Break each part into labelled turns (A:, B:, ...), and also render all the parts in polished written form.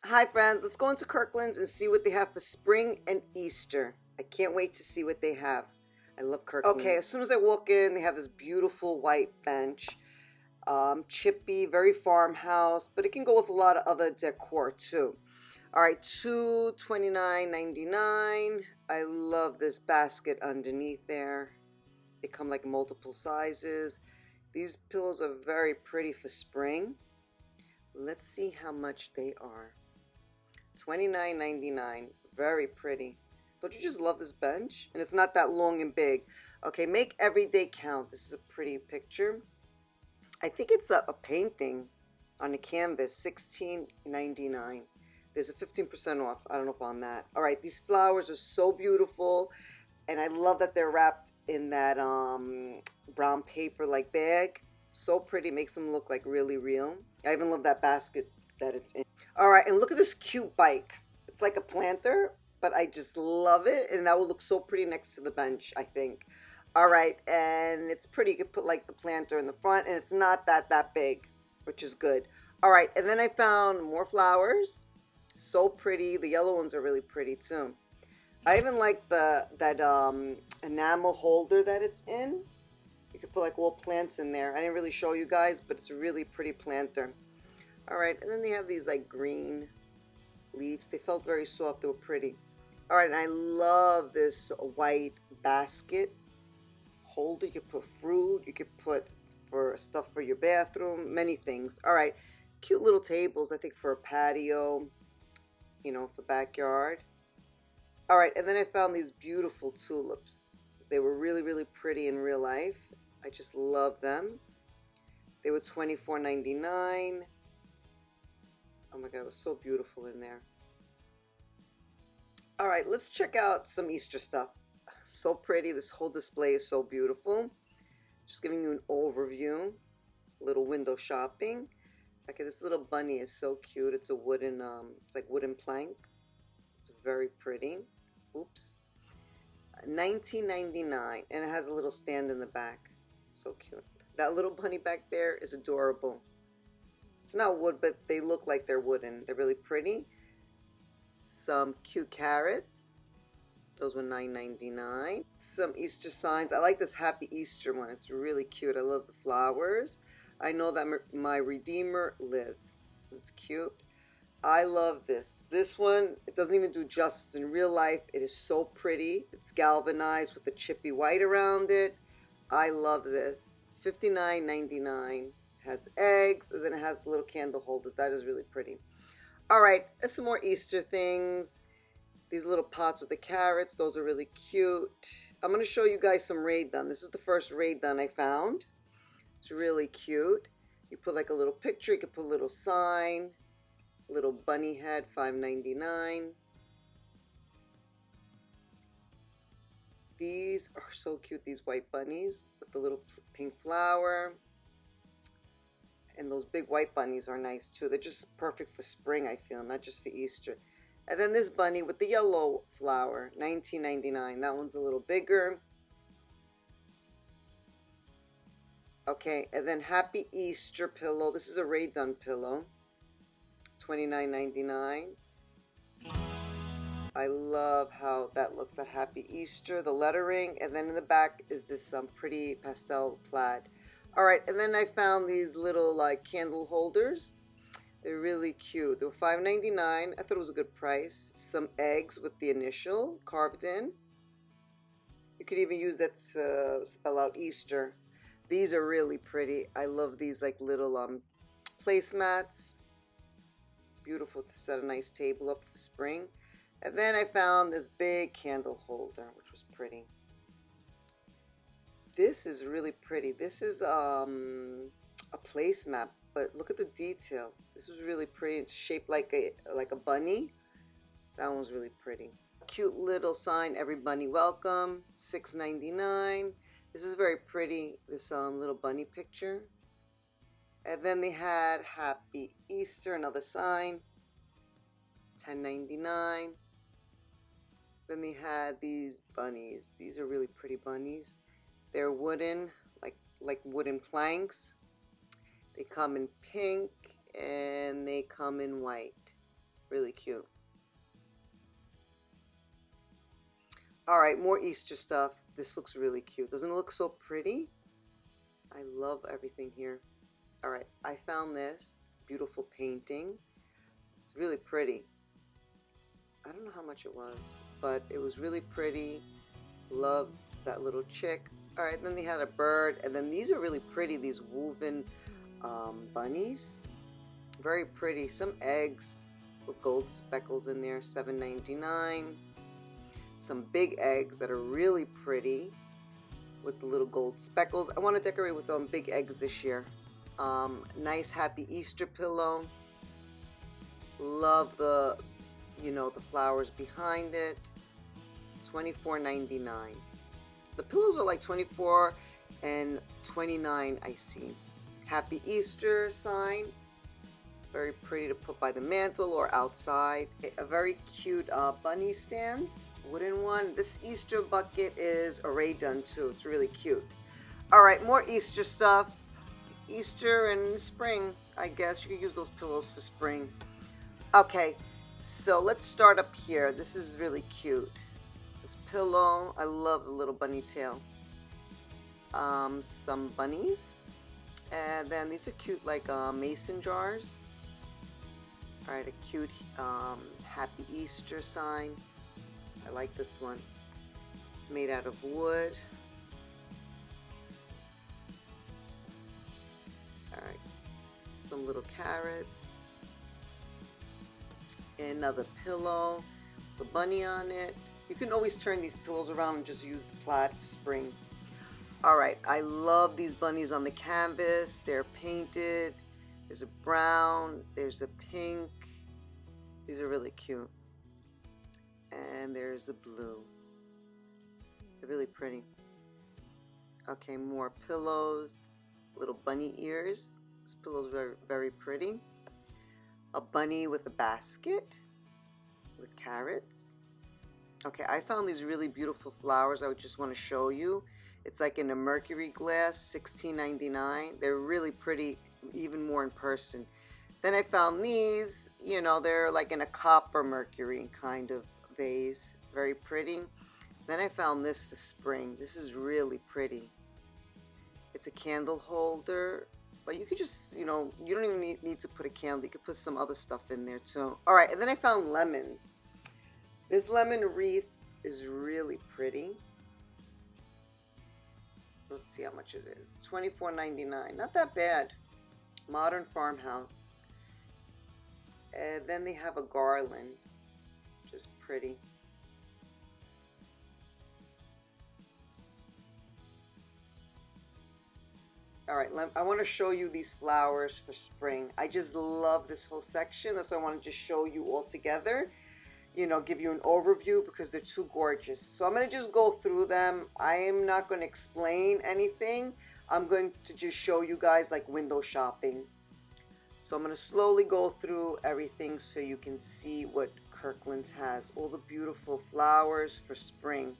A: Hi friends, let's go into Kirkland's and see what they have for spring and Easter. I can't wait to see what they have. I love Kirkland's. Okay, as soon as I walk in, they have this beautiful white bench. Chippy, very farmhouse, but it can go with a lot of other decor too. All right, $229.99. I love this basket underneath there. They come like multiple sizes. These pillows are very pretty for spring. Let's see how much they are. $29.99. Very pretty. Don't you just love this bench? And it's not that long and big. Okay, make every day count. This is a pretty picture. I think it's a painting on a canvas. $16.99. There's a 15% off. I don't know if on that. All right, these flowers are so beautiful. And I love that they're wrapped in that brown paper like bag. So pretty. Makes them look like really real. I even love that basket that it's in. All right, and look at this cute bike. It's like a planter, but I just love it, and that will look so pretty next to the bench, I think. All right, and it's pretty. You could put like the planter in the front, and it's not that big, which is good. All right, and then I found more flowers. So pretty. The yellow ones are really pretty too. I even like that enamel holder that it's in. You could put like all plants in there. I didn't really show you guys, but it's a really pretty planter. All right, and then they have these like green leaves. They felt very soft. They were pretty. All right, and I love this white basket holder. You could put fruit. You could put for stuff for your bathroom. Many things. All right, cute little tables. I think for a patio, you know, for backyard. All right, and then I found these beautiful tulips. They were really pretty in real life. I just love them. They were $24.99. Oh my God, it was so beautiful in there. All right, let's check out some Easter stuff. So pretty. This whole display is so beautiful. Just giving you an overview. Little window shopping. Okay, this little bunny is so cute. It's a wooden, it's like wooden plank. It's very pretty. Oops. $19.99, and it has a little stand in the back. So cute. That little bunny back there is adorable. It's not wood, but they look like they're wooden. They're really pretty. Some cute carrots. Those were $9.99. Some Easter signs. I like this Happy Easter one. It's really cute. I love the flowers. I know that my Redeemer lives. It's cute. I love this. This one, it doesn't even do justice in real life. It is so pretty. It's galvanized with the chippy white around it. I love this. $59.99. Has eggs, and then it has little candle holders. That is really pretty. All right, and some more Easter things. These little pots with the carrots, those are really cute. I'm going to show you guys some Rae Dunn. This is the first Rae Dunn I found. It's really cute. You put like a little picture, you could put a little sign, little bunny head, $5.99. These are so cute, these white bunnies with the little pink flower. And those big white bunnies are nice too. They're just perfect for spring, I feel, not just for Easter. And then this bunny with the yellow flower, $19.99. That one's a little bigger. Okay, and then Happy Easter pillow. This is a Rae Dunn pillow, $29.99. I love how that looks, that Happy Easter, the lettering. And then in the back is this pretty pastel plaid. All right, and then I found these little like candle holders. They're really cute. They were $5.99. I thought it was a good price. Some eggs with the initial carved in. You could even use that to spell out Easter. These are really pretty. I love these like little placemats. Beautiful to set a nice table up for spring. And then I found this big candle holder, which was pretty. This is really pretty. This is a placemat, but look at the detail. This is really pretty. It's shaped like a bunny. That one's really pretty. Cute little sign, every bunny welcome, $6.99. This is very pretty, this little bunny picture. And then they had Happy Easter, another sign, $10.99. Then they had these bunnies. These are really pretty bunnies. They're wooden, like wooden planks. They come in pink and they come in white. Really cute. All right, more Easter stuff. This looks really cute. Doesn't it look so pretty? I love everything here. All right, I found this beautiful painting. It's really pretty. I don't know how much it was, but it was really pretty. Love that little chick. All right, then they had a bird, and then these are really pretty, these woven bunnies. Very pretty. Some eggs with gold speckles in there, $7.99. Some big eggs that are really pretty with the little gold speckles. I want to decorate with big eggs this year. Nice happy Easter pillow. Love the, the flowers behind it. $24.99. The pillows are like $24 and $29, I see. Happy Easter sign. Very pretty to put by the mantle or outside. A very cute bunny stand, wooden one. This Easter bucket is a Rae Dunn too. It's really cute. All right, more Easter stuff. Easter and spring, I guess. You can use those pillows for spring. Okay, so let's start up here. This is really cute. This pillow, I love the little bunny tail. Some bunnies. And then these are cute, like mason jars. All right, a cute happy Easter sign. I like this one. It's made out of wood. All right, some little carrots. Another pillow, the bunny on it. You can always turn these pillows around and just use the plaid for spring. All right, I love these bunnies on the canvas. They're painted. There's a brown, there's a pink. These are really cute. And there's a blue. They're really pretty. Okay, more pillows. Little bunny ears. This pillow's very, very pretty. A bunny with a basket with carrots. Okay, I found these really beautiful flowers I would just want to show you. It's like in a mercury glass, $16.99. They're really pretty, even more in person. Then I found these, they're like in a copper mercury kind of vase. Very pretty. Then I found this for spring. This is really pretty. It's a candle holder, but you could just, you don't even need to put a candle. You could put some other stuff in there too. All right, and then I found lemons. This lemon wreath is really pretty. Let's see how much it is. $24.99. Not that bad. Modern farmhouse. And then they have a garland. Just pretty. All right, I want to show you these flowers for spring. I just love this whole section. That's why I want to just show you all together. Give you an overview because they're too gorgeous. So I'm going to just go through them. I am not going to explain anything. I'm going to just show you guys like window shopping. So I'm going to slowly go through everything so you can see what Kirkland's has. All the beautiful flowers for spring.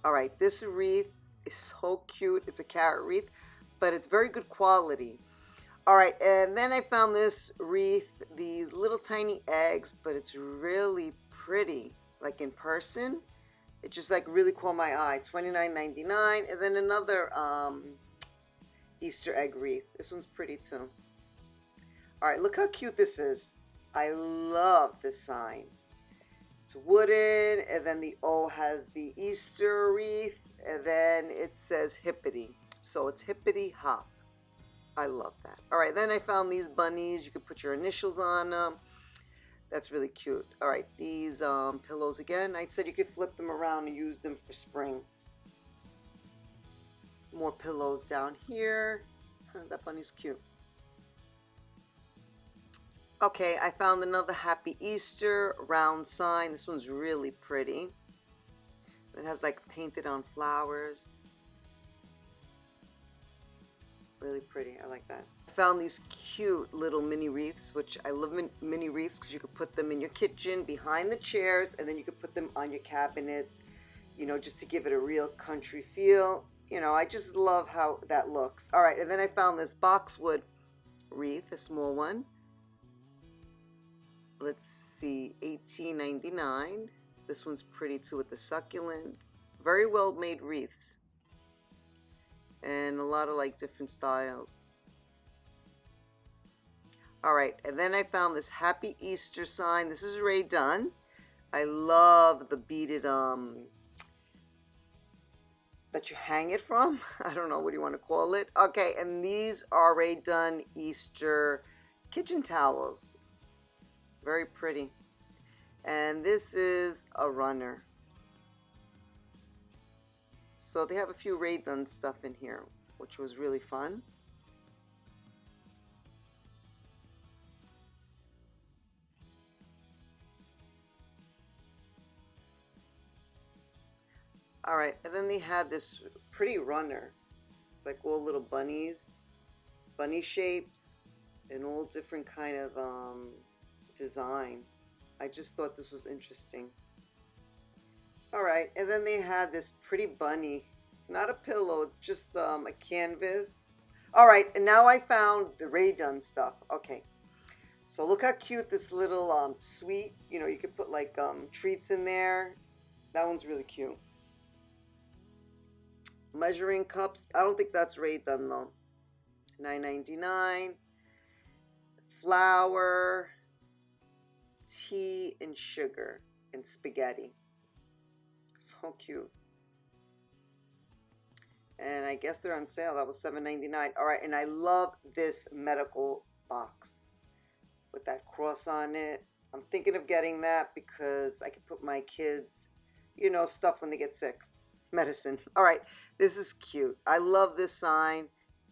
A: All right, this wreath is so cute. It's a carrot wreath, but it's very good quality. All right, and then I found this wreath, these little tiny eggs, but it's really pretty, like in person. It just like really caught my eye. $29.99, and then another Easter egg wreath. This one's pretty too. All right, look how cute this is. I love this sign. It's wooden, and then the O has the Easter wreath, and then it says hippity. So it's hippity hop. I love that. All right, then I found these bunnies. You can put your initials on them. That's really cute. All right, these pillows again. I said you could flip them around and use them for spring. More pillows down here. That bunny's cute. Okay, I found another Happy Easter round sign. This one's really pretty. It has like painted on flowers. Really pretty. I like that. Found these cute little mini wreaths, which I love mini wreaths because you could put them in your kitchen behind the chairs, and then you could put them on your cabinets, you know, just to give it a real country feel. You know, I just love how that looks. All right, and then I found this boxwood wreath, a small one. Let's see, $18.99. This one's pretty too with the succulents. Very well made wreaths. And a lot of like different styles. All right, and then I found this Happy Easter sign. This is Rae Dunn. I love the beaded that you hang it from. I don't know what you want to call it. Okay, and these are Rae Dunn Easter kitchen towels. Very pretty. And this is a runner. So they have a few Rae Dunn stuff in here, which was really fun. All right, and then they had this pretty runner. It's like all little bunnies, bunny shapes, and all different kind of design. I just thought this was interesting. All right, and then they had this pretty bunny. It's not a pillow, it's just a canvas. All right, and now I found the Rae Dunn stuff. Okay, so look how cute this little sweet, you know, you could put like treats in there. That one's really cute. Measuring cups. I don't think that's Rae Dunn though. $9.99. Flour, tea, and sugar, and spaghetti. So cute. And I guess they're on sale. That was $7.99. All right, and I love this medical box with that cross on it. I'm thinking of getting that because I can put my kids, you know, stuff when they get sick. Medicine. All right, this is cute. I love this sign.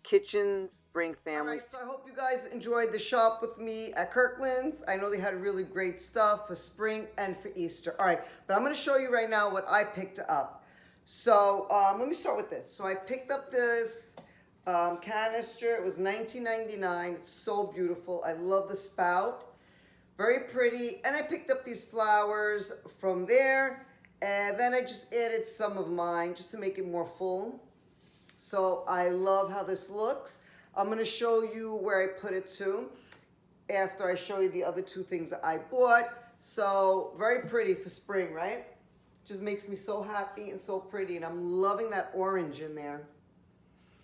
A: Kitchens bring families. All right, so I hope you guys enjoyed the shop with me at Kirkland's. I know they had really great stuff for spring and for Easter. All right, but I'm going to show you right now what I picked up. So let me start with this. So I picked up this canister. It was $19.99. It's so beautiful. I love the spout. Very pretty. And I picked up these flowers from there. And then I just added some of mine just to make it more full. So I love how this looks. I'm going to show you where I put it to after I show you the other two things that I bought. So very pretty for spring, right? Just makes me so happy and so pretty. And I'm loving that orange in there.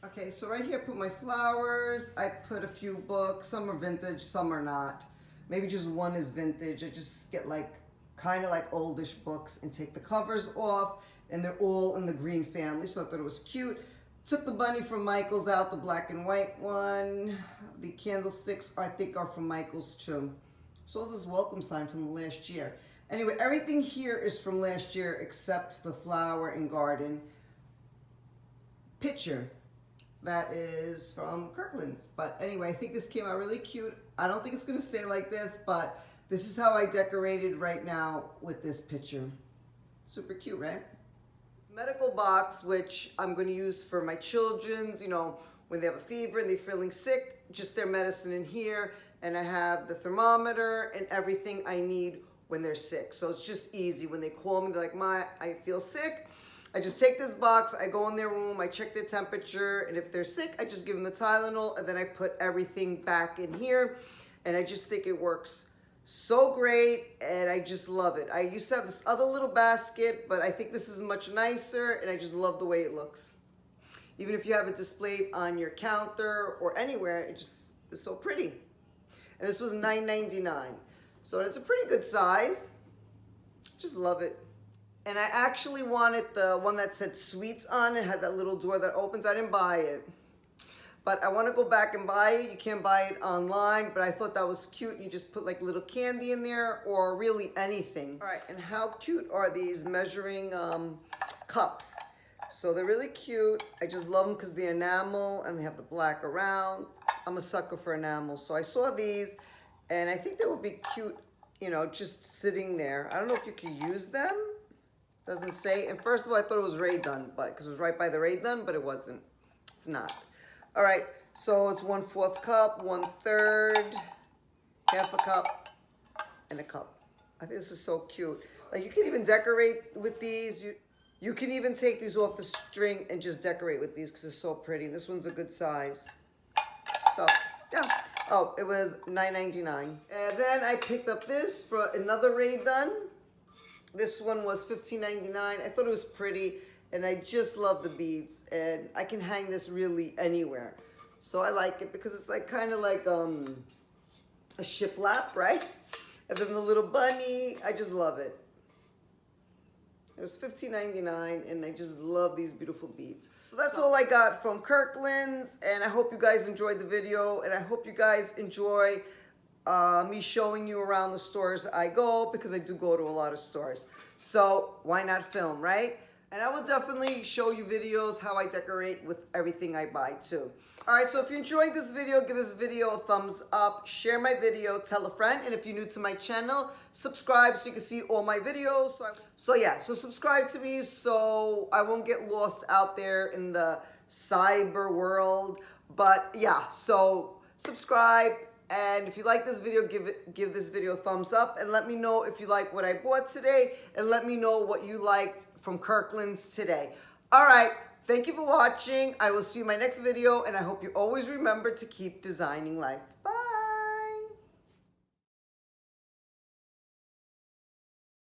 A: Okay, so right here I put my flowers. I put a few books. Some are vintage, some are not. Maybe just one is vintage. I just get like kind of like oldish books and take the covers off, and they're all in the green family, so I thought it was cute. Took the bunny from Michael's out, the black and white one. The candlesticks I think are from Michael's too. So is this welcome sign from the last year. Anyway, everything here is from last year except the flower and garden picture. That is from Kirkland's. But anyway, I think this came out really cute. I don't think it's going to stay like this, but this is how I decorated right now with this picture. Super cute, right? This medical box, which I'm going to use for my children's, you know, when they have a fever and they're feeling sick, just their medicine in here. And I have the thermometer and everything I need when they're sick. So it's just easy. When they call me, they're like, Ma, I feel sick. I just take this box, I go in their room, I check their temperature, and if they're sick, I just give them the Tylenol, and then I put everything back in here. And I just think it works so great, and I just love it. I used to have this other little basket, but I think this is much nicer, and I just love the way it looks. Even if you have it displayed on your counter or anywhere, it just is so pretty. And this was $9.99. So it's a pretty good size. Just love it. And I actually wanted the one that said sweets on it, had that little door that opens. I didn't buy it. But I want to go back and buy it. You can't buy it online, but I thought that was cute. You just put like little candy in there or really anything. All right, and how cute are these measuring cups? So they're really cute. I just love them because they're enamel and they have the black around. I'm a sucker for enamel. So I saw these and I think they would be cute, you know, just sitting there. I don't know if you could use them. Doesn't say. And first of all, I thought it was Rae Dunn, but because it was right by the Rae Dunn, but it wasn't. It's not. All right. So it's 1/4 cup, 1/3, half a cup, and a cup. I think this is so cute. Like, you can even decorate with these. You can even take these off the string and just decorate with these because they're so pretty. This one's a good size. So, yeah. Oh, it was $9.99. And then I picked up this for another Rae Dunn. This one was $15.99. I thought it was pretty, and I just love the beads. And I can hang this really anywhere. So I like it because it's like kind of like a shiplap, right? And then the little bunny. I just love it. It was $15.99, and I just love these beautiful beads. So that's all I got from Kirkland's, and I hope you guys enjoyed the video, and I hope you guys enjoy me showing you around the stores I go, because I do go to a lot of stores. So why not film, right? And I will definitely show you videos how I decorate with everything I buy too. All right, so if you enjoyed this video, give this video a thumbs up, share my video, tell a friend, and if you're new to my channel, subscribe so you can see all my videos. So subscribe to me so I won't get lost out there in the cyber world. But yeah, so subscribe, and if you like this video, give this video a thumbs up, and let me know if you like what I bought today, and let me know what you liked from Kirkland's today. All right. Thank you for watching. I will see you in my next video, and I hope you always remember to keep designing life.